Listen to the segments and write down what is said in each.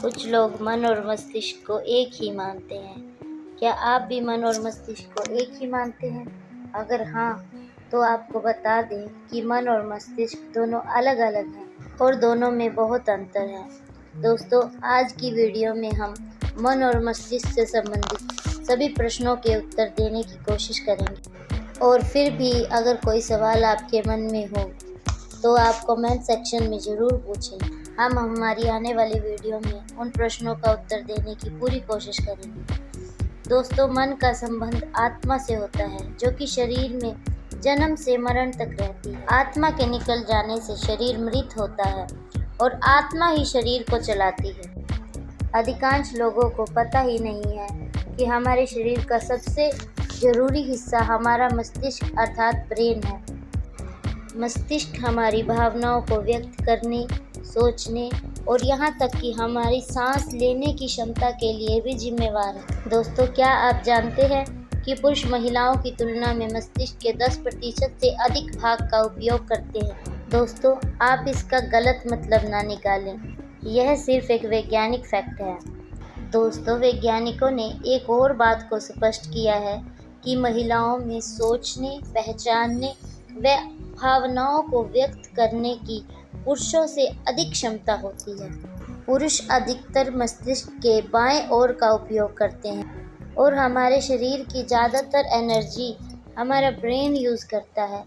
कुछ लोग मन और मस्तिष्क को एक ही मानते हैं। क्या आप भी मन और मस्तिष्क को एक ही मानते हैं? अगर हाँ, तो आपको बता दें कि मन और मस्तिष्क दोनों अलग अलग हैं और दोनों में बहुत अंतर है। दोस्तों, आज की वीडियो में हम मन और मस्तिष्क से संबंधित सभी प्रश्नों के उत्तर देने की कोशिश करेंगे। और फिर भी अगर कोई सवाल आपके मन में हो तो आप कमेंट सेक्शन में ज़रूर पूछें। हम हमारी आने वाली वीडियो में उन प्रश्नों का उत्तर देने की पूरी कोशिश करेंगे। दोस्तों, मन का संबंध आत्मा से होता है, जो कि शरीर में जन्म से मरण तक रहती है। आत्मा के निकल जाने से शरीर मृत होता है और आत्मा ही शरीर को चलाती है। अधिकांश लोगों को पता ही नहीं है कि हमारे शरीर का सबसे ज़रूरी हिस्सा हमारा मस्तिष्क अर्थात ब्रेन है। मस्तिष्क हमारी भावनाओं को व्यक्त करने, सोचने और यहाँ तक कि हमारी सांस लेने की क्षमता के लिए भी जिम्मेवार है। दोस्तों, क्या आप जानते हैं कि पुरुष महिलाओं की तुलना में मस्तिष्क के 10% से अधिक भाग का उपयोग करते हैं? दोस्तों, आप इसका गलत मतलब ना निकालें, यह सिर्फ एक वैज्ञानिक फैक्ट है। दोस्तों, वैज्ञानिकों ने एक और बात को स्पष्ट किया है कि महिलाओं में सोचने, पहचानने व भावनाओं को व्यक्त करने की पुरुषों से अधिक क्षमता होती है। पुरुष अधिकतर मस्तिष्क के बाएं ओर का उपयोग करते हैं और हमारे शरीर की ज़्यादातर एनर्जी हमारा ब्रेन यूज़ करता है।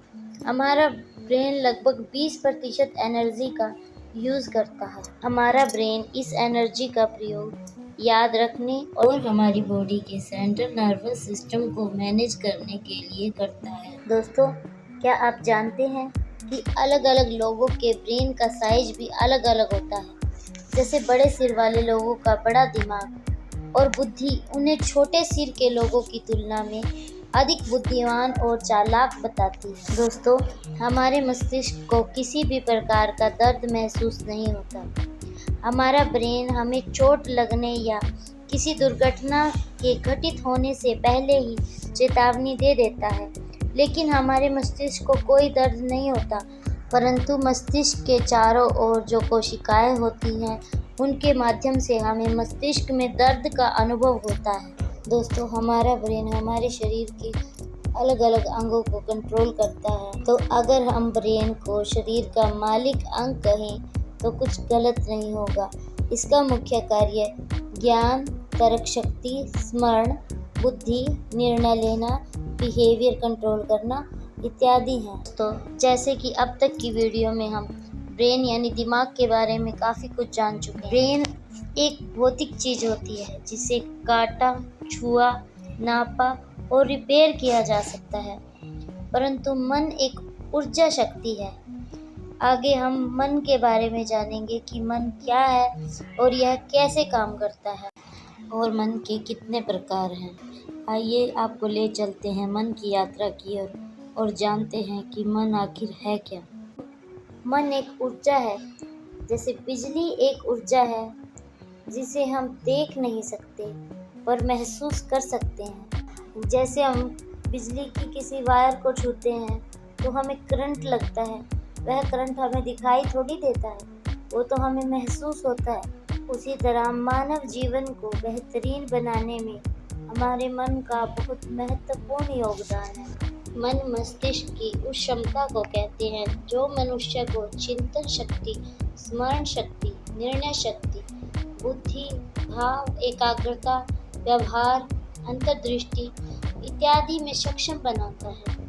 हमारा ब्रेन लगभग 20% एनर्जी का यूज़ करता है। हमारा ब्रेन इस एनर्जी का प्रयोग याद रखने और हमारी बॉडी के सेंट्रल नर्वस सिस्टम को मैनेज करने के लिए करता है। दोस्तों, क्या आप जानते हैं कि अलग अलग लोगों के ब्रेन का साइज भी अलग अलग होता है। जैसे बड़े सिर वाले लोगों का बड़ा दिमाग और बुद्धि उन्हें छोटे सिर के लोगों की तुलना में अधिक बुद्धिमान और चालाक बताती है। दोस्तों, हमारे मस्तिष्क को किसी भी प्रकार का दर्द महसूस नहीं होता। हमारा ब्रेन हमें चोट लगने या किसी दुर्घटना के घटित होने से पहले ही चेतावनी दे देता है, लेकिन हमारे मस्तिष्क को कोई दर्द नहीं होता, परंतु मस्तिष्क के चारों ओर जो कोशिकाएं होती हैं, उनके माध्यम से हमें मस्तिष्क में दर्द का अनुभव होता है। दोस्तों, हमारा ब्रेन हमारे शरीर के अलग अलग अंगों को कंट्रोल करता है, तो अगर हम ब्रेन को शरीर का मालिक अंग कहें तो कुछ गलत नहीं होगा। इसका मुख्य कार्य ज्ञान, तर्क शक्ति, स्मरण, बुद्धि, निर्णय लेना, बिहेवियर कंट्रोल करना इत्यादि हैं। तो जैसे कि अब तक की वीडियो में हम ब्रेन यानी दिमाग के बारे में काफ़ी कुछ जान चुके हैं। ब्रेन एक भौतिक चीज़ होती है जिसे काटा, छुआ, नापा और रिपेयर किया जा सकता है, परंतु मन एक ऊर्जा शक्ति है। आगे हम मन के बारे में जानेंगे कि मन क्या है और यह कैसे काम करता है और मन के कितने प्रकार हैं। आइए आपको ले चलते हैं मन की यात्रा की ओर और जानते हैं कि मन आखिर है क्या। मन एक ऊर्जा है। जैसे बिजली एक ऊर्जा है जिसे हम देख नहीं सकते पर महसूस कर सकते हैं। जैसे हम बिजली की किसी वायर को छूते हैं तो हमें करंट लगता है, वह करंट हमें दिखाई थोड़ी देता है, वो तो हमें महसूस होता है। उसी तरह मानव जीवन को बेहतरीन बनाने में हमारे मन का बहुत महत्वपूर्ण योगदान है। मन मस्तिष्क की उस क्षमता को कहते हैं जो मनुष्य को चिंतन शक्ति, स्मरण शक्ति, निर्णय शक्ति, बुद्धि, भाव, एकाग्रता, व्यवहार, अंतर्दृष्टि इत्यादि में सक्षम बनाता है।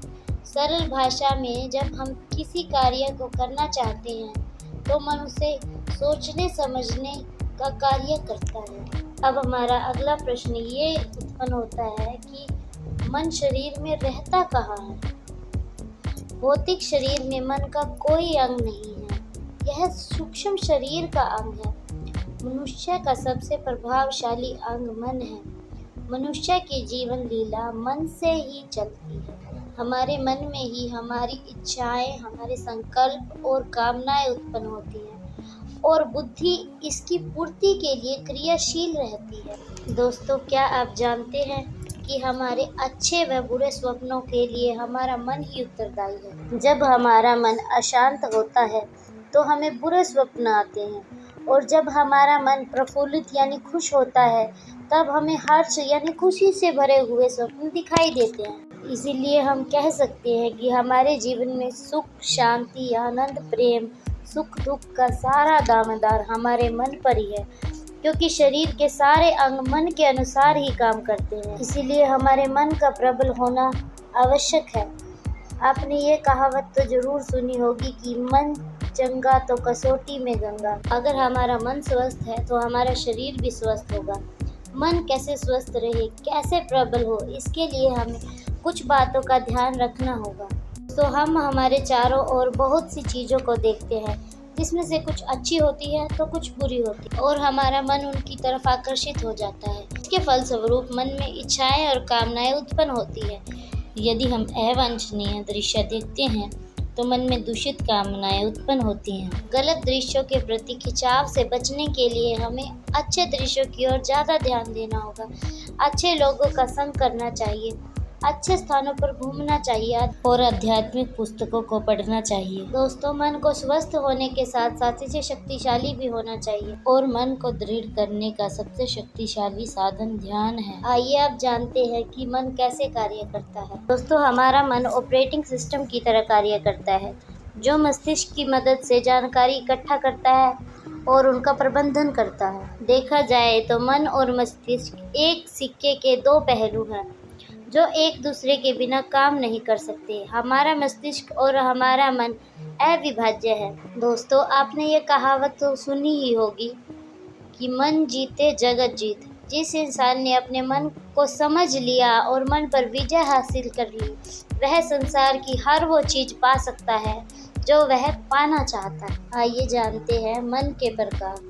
सरल भाषा में जब हम किसी कार्य को करना चाहते हैं तो मन उसे सोचने समझने का कार्य करता है। अब हमारा अगला प्रश्न ये उत्पन्न होता है कि मन शरीर में रहता कहाँ है? भौतिक शरीर में मन का कोई अंग नहीं है, यह सूक्ष्म शरीर का अंग है। मनुष्य का सबसे प्रभावशाली अंग मन है। मनुष्य की जीवन लीला मन से ही चलती है। हमारे मन में ही हमारी इच्छाएं, हमारे संकल्प और कामनाएं उत्पन्न होती हैं और बुद्धि इसकी पूर्ति के लिए क्रियाशील रहती है। दोस्तों, क्या आप जानते हैं कि हमारे अच्छे व बुरे स्वप्नों के लिए हमारा मन ही उत्तरदायी है। जब हमारा मन अशांत होता है तो हमें बुरे स्वप्न आते हैं और जब हमारा मन प्रफुल्लित यानी खुश होता है, तब हमें हर्ष यानी खुशी से भरे हुए स्वप्न दिखाई देते हैं। इसीलिए हम कह सकते हैं कि हमारे जीवन में सुख, शांति, आनंद, प्रेम, सुख दुख का सारा दामदार हमारे मन पर ही है, क्योंकि शरीर के सारे अंग मन के अनुसार ही काम करते हैं। इसीलिए हमारे मन का प्रबल होना आवश्यक है। आपने ये कहावत तो जरूर सुनी होगी कि मन चंगा तो कसौटी में गंगा। अगर हमारा मन स्वस्थ है तो हमारा शरीर भी स्वस्थ होगा। मन कैसे स्वस्थ रहे, कैसे प्रबल हो, इसके लिए हमें कुछ बातों का ध्यान रखना होगा। तो हम हमारे चारों ओर बहुत सी चीज़ों को देखते हैं, जिसमें से कुछ अच्छी होती है तो कुछ बुरी होती है, और हमारा मन उनकी तरफ आकर्षित हो जाता है। इसके फलस्वरूप मन में इच्छाएं और कामनाएं उत्पन्न होती है। यदि हम अवांछनीय दृश्य देखते हैं तो मन में दूषित कामनाएं उत्पन्न होती हैं। गलत दृश्यों के प्रति खिंचाव से बचने के लिए हमें अच्छे दृश्यों की ओर ज़्यादा ध्यान देना होगा। अच्छे लोगों का संग करना चाहिए, अच्छे स्थानों पर घूमना चाहिए और आध्यात्मिक पुस्तकों को पढ़ना चाहिए। दोस्तों, मन को स्वस्थ होने के साथ साथ इसे शक्तिशाली भी होना चाहिए, और मन को दृढ़ करने का सबसे शक्तिशाली साधन ध्यान है। आइए आप जानते हैं कि मन कैसे कार्य करता है। दोस्तों, हमारा मन ऑपरेटिंग सिस्टम की तरह कार्य करता है, जो मस्तिष्क की मदद से जानकारी इकट्ठा करता है और उनका प्रबंधन करता है। देखा जाए तो मन और मस्तिष्क एक सिक्के के दो पहलू हैं, जो एक दूसरे के बिना काम नहीं कर सकते। हमारा मस्तिष्क और हमारा मन अविभाज्य है। दोस्तों, आपने ये कहावत तो सुनी ही होगी कि मन जीते जगत जीत। जिस इंसान ने अपने मन को समझ लिया और मन पर विजय हासिल कर ली, वह संसार की हर वो चीज़ पा सकता है जो वह पाना चाहता है। आइए जानते हैं मन के प्रकार।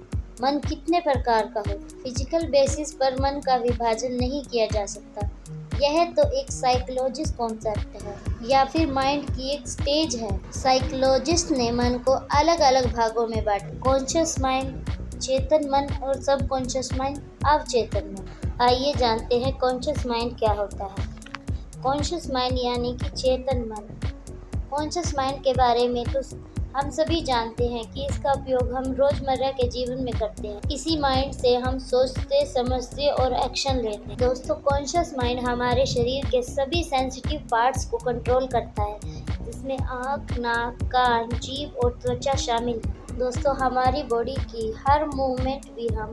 मन कितने प्रकार का हो। फिजिकल बेसिस पर मन का विभाजन नहीं किया जा सकता। यह तो एक साइकोलॉजिस्ट कॉन्सेप्ट है या फिर माइंड की एक स्टेज है। साइकोलॉजिस्ट ने मन को अलग अलग भागों में बांटा: कॉन्शियस माइंड, चेतन मन, और सब कॉन्शियस माइंड, अवचेतन मन। आइए जानते हैं कॉन्शियस माइंड क्या होता है। कॉन्शियस माइंड यानी कि चेतन मन। कॉन्शियस माइंड के बारे में तो हम सभी जानते हैं कि इसका उपयोग हम रोजमर्रा के जीवन में करते हैं। इसी माइंड से हम सोचते, समझते और एक्शन लेते हैं। दोस्तों, कॉन्शियस माइंड हमारे शरीर के सभी सेंसिटिव पार्ट्स को कंट्रोल करता है, जिसमें आँख, नाक, कान, जीभ और त्वचा शामिल है। दोस्तों, हमारी बॉडी की हर मूवमेंट भी हम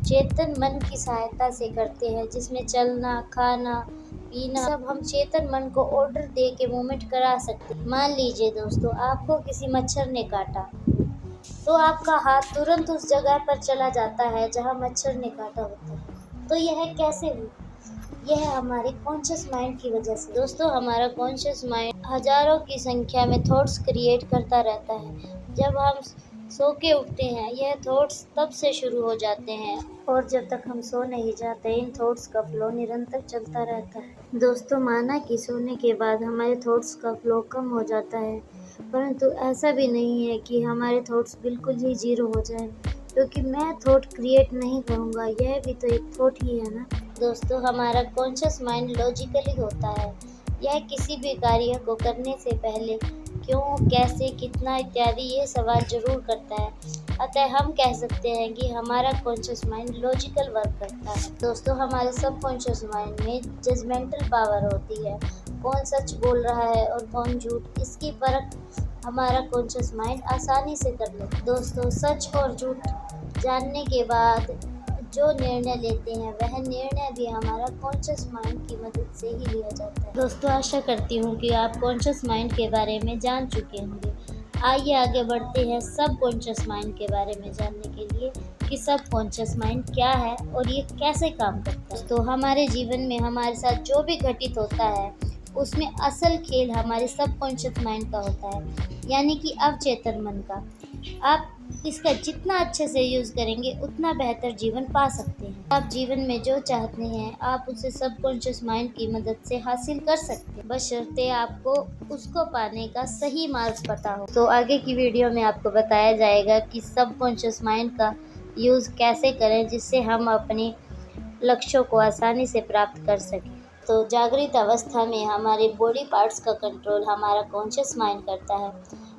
चेतन मन की सहायता से करते हैं, जिसमें चलना, खाना, पीना सब हम चेतन मन को ऑर्डर दे के मूवमेंट करा सकते हैं। मान लीजिए दोस्तों, आपको किसी मच्छर ने काटा, तो आपका हाथ तुरंत उस जगह पर चला जाता है जहां मच्छर ने काटा होता है। तो यह कैसे हुआ? यह हमारे कॉन्शियस माइंड की वजह से। दोस्तों, हमारा कॉन्शियस माइंड हजारों की संख्या में थॉट्स क्रिएट करता रहता है। जब हम सो के उठते हैं, यह थॉट्स तब से शुरू हो जाते हैं, और जब तक हम सो नहीं जाते, इन थॉट्स का फ्लो निरंतर चलता रहता है। दोस्तों, माना कि सोने के बाद हमारे थॉट्स का फ्लो कम हो जाता है, परंतु ऐसा भी नहीं है कि हमारे थॉट्स बिल्कुल ही जीरो हो जाए, क्योंकि मैं थॉट क्रिएट नहीं करूँगा, यह भी तो एक थॉट ही है ना। दोस्तों, हमारा कॉन्शियस माइंड लॉजिकली होता है। यह किसी भी कार्य को करने से पहले क्यों, कैसे, कितना इत्यादि ये सवाल जरूर करता है। अतः हम कह सकते हैं कि हमारा कॉन्शियस माइंड लॉजिकल वर्क करता है। दोस्तों, हमारे सब कॉन्शियस माइंड में जजमेंटल पावर होती है। कौन सच बोल रहा है और कौन झूठ, इसकी परख हमारा कॉन्शियस माइंड आसानी से कर लेता है। दोस्तों, सच और झूठ जानने के बाद जो निर्णय लेते हैं, वह निर्णय भी हमारा कॉन्शियस माइंड की मदद से ही लिया जाता है। दोस्तों, आशा करती हूँ कि आप कॉन्शियस माइंड के बारे में जान चुके होंगे। आइए आगे बढ़ते हैं सब कॉन्शियस माइंड के बारे में जानने के लिए कि सब कॉन्शियस माइंड क्या है और ये कैसे काम करता है। तो हमारे जीवन में हमारे साथ जो भी घटित होता है, उसमें असल खेल हमारे सब कॉन्शियस माइंड का होता है, यानी कि अवचेतन मन का। आप इसका जितना अच्छे से यूज़ करेंगे, उतना बेहतर जीवन पा सकते हैं। आप जीवन में जो चाहते हैं, आप उसे सबकॉन्शियस माइंड की मदद से हासिल कर सकते हैं, बशर्ते आपको उसको पाने का सही मार्ग पता हो। तो आगे की वीडियो में आपको बताया जाएगा कि सबकॉन्शियस माइंड का यूज़ कैसे करें, जिससे हम अपने लक्ष्यों को आसानी से प्राप्त कर सकें। तो जागृत अवस्था में हमारे बॉडी पार्ट्स का कंट्रोल हमारा कॉन्शियस माइंड करता है,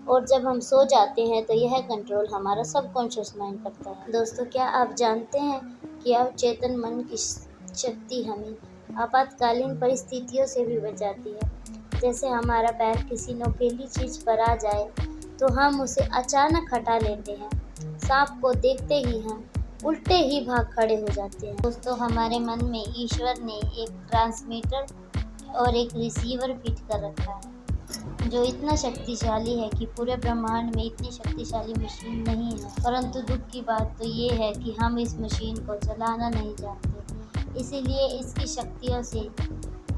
और जब हम सो जाते हैं तो यह कंट्रोल हमारा सबकॉन्शियस माइंड करता है। दोस्तों, क्या आप जानते हैं कि अवचेतन मन की शक्ति हमें आपातकालीन परिस्थितियों से भी बचाती है। जैसे हमारा पैर किसी नुकीली चीज पर आ जाए तो हम उसे अचानक हटा लेते हैं। सांप को देखते ही हम उल्टे ही भाग खड़े हो जाते हैं। दोस्तों, हमारे मन में ईश्वर ने एक ट्रांसमीटर और एक रिसीवर फिट कर रखा है जो इतना शक्तिशाली है कि पूरे ब्रह्मांड में इतनी शक्तिशाली मशीन नहीं है। परंतु दुख की बात तो ये है कि हम इस मशीन को चलाना नहीं जानते, इसीलिए इसकी शक्तियों से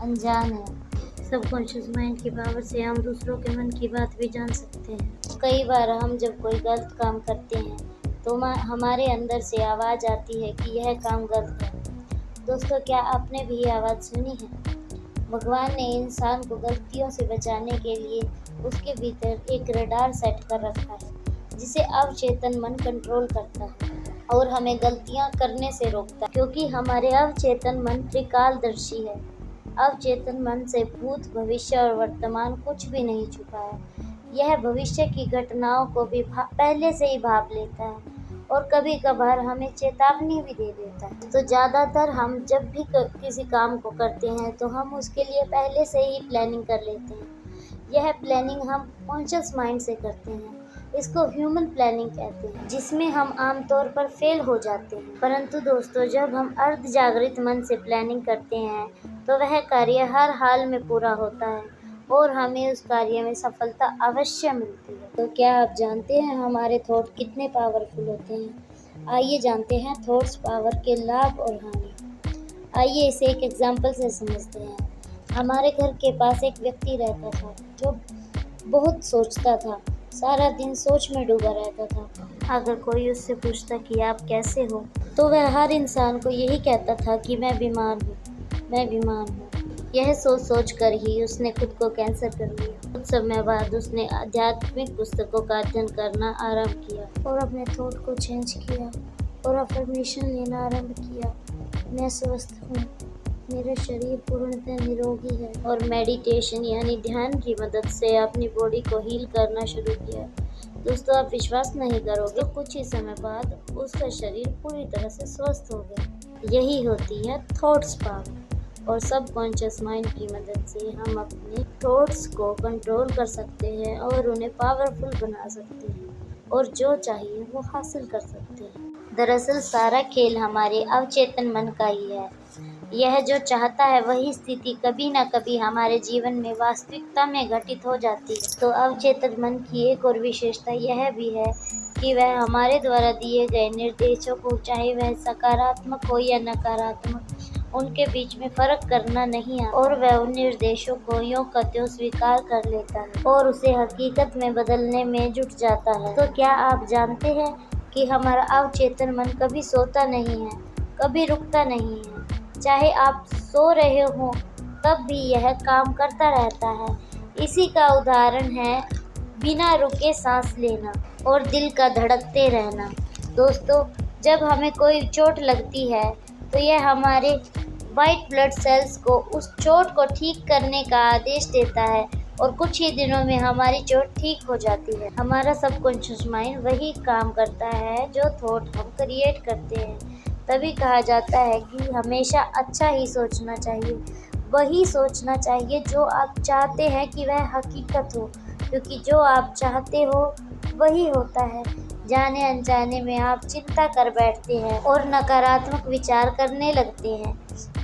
अनजान है। सबकॉन्शियस माइंड की पावर से हम दूसरों के मन की बात भी जान सकते हैं। कई बार हम जब कोई गलत काम करते हैं तो हमारे अंदर से आवाज़ आती है कि यह काम गलत है। दोस्तों, क्या आपने भी ये आवाज़ सुनी है? भगवान ने इंसान को गलतियों से बचाने के लिए उसके भीतर एक रडार सेट कर रखा है जिसे अवचेतन मन कंट्रोल करता है और हमें गलतियां करने से रोकता है, क्योंकि हमारे अवचेतन मन त्रिकालदर्शी है। अवचेतन मन से भूत, भविष्य और वर्तमान कुछ भी नहीं छुपा है। यह भविष्य की घटनाओं को भी पहले से ही भाप लेता है और कभी कभार हमें चेतावनी भी दे देता है। तो ज़्यादातर हम जब भी किसी काम को करते हैं तो हम उसके लिए पहले से ही प्लानिंग कर लेते हैं। यह प्लानिंग हम कॉन्शियस माइंड से करते हैं। इसको ह्यूमन प्लानिंग कहते हैं, जिसमें हम आमतौर पर फेल हो जाते हैं। परंतु दोस्तों, जब हम अर्ध जागृत मन से प्लानिंग करते हैं तो वह कार्य हर हाल में पूरा होता है और हमें उस कार्य में सफलता अवश्य मिलती है। तो क्या आप जानते हैं हमारे थॉट कितने पावरफुल होते हैं? आइए जानते हैं थॉट्स पावर के लाभ और हानि। आइए इसे एक एग्जाम्पल से समझते हैं। हमारे घर के पास एक व्यक्ति रहता था जो बहुत सोचता था, सारा दिन सोच में डूबा रहता था। अगर कोई उससे पूछता कि आप कैसे हो तो वह हर इंसान को यही कहता था कि मैं बीमार हूँ, मैं बीमार हूँ। यह सोच सोच कर ही उसने खुद को कैंसर कर लिया। कुछ समय बाद उसने आध्यात्मिक पुस्तकों का अध्ययन करना आरंभ किया और अपने थॉट को चेंज किया और अफर्मेशन लेना आरंभ किया। मैं स्वस्थ हूँ, मेरा शरीर पूर्णतः निरोगी है। और मेडिटेशन यानी ध्यान की मदद से अपनी बॉडी को हील करना शुरू किया। दोस्तों, आप विश्वास नहीं करोगे, तो कुछ ही समय बाद उसका शरीर पूरी तरह से स्वस्थ हो गया। यही होती है थॉट्स पावर। और सबकॉन्शियस माइंड की मदद से हम अपने थॉट्स को कंट्रोल कर सकते हैं और उन्हें पावरफुल बना सकते हैं और जो चाहिए वो हासिल कर सकते हैं। दरअसल सारा खेल हमारे अवचेतन मन का ही है। यह जो चाहता है वही स्थिति कभी ना कभी हमारे जीवन में वास्तविकता में घटित हो जाती है। तो अवचेतन मन की एक और विशेषता यह भी है कि वह हमारे द्वारा दिए गए निर्देशों को, चाहे वह सकारात्मक हो या नकारात्मक, उनके बीच में फर्क करना नहीं आता और वह उन निर्देशों को यूं का त्यों स्वीकार कर लेता है और उसे हकीकत में बदलने में जुट जाता है। तो क्या आप जानते हैं कि हमारा अवचेतन मन कभी सोता नहीं है, कभी रुकता नहीं है। चाहे आप सो रहे हो तब भी यह काम करता रहता है। इसी का उदाहरण है बिना रुके सांस लेना और दिल का धड़कते रहना। दोस्तों, जब हमें कोई चोट लगती है तो यह हमारे वाइट ब्लड सेल्स को उस चोट को ठीक करने का आदेश देता है और कुछ ही दिनों में हमारी चोट ठीक हो जाती है। हमारा सबकॉन्शियस माइंड वही काम करता है जो थॉट हम क्रिएट करते हैं। तभी कहा जाता है कि हमेशा अच्छा ही सोचना चाहिए, वही सोचना चाहिए जो आप चाहते हैं कि वह हकीकत हो, क्योंकि जो आप चाहते हो वही होता है। जाने अनजाने में आप चिंता कर बैठते हैं और नकारात्मक विचार करने लगते हैं।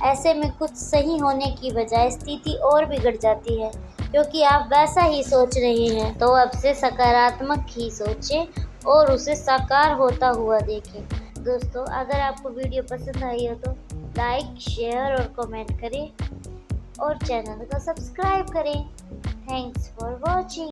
ऐसे में कुछ सही होने की बजाय स्थिति और बिगड़ जाती है, क्योंकि आप वैसा ही सोच रहे हैं। तो अब से सकारात्मक ही सोचें और उसे साकार होता हुआ देखें। दोस्तों, अगर आपको वीडियो पसंद आई हो तो लाइक, शेयर और कमेंट करें और चैनल को सब्सक्राइब करें। Thanks for watching.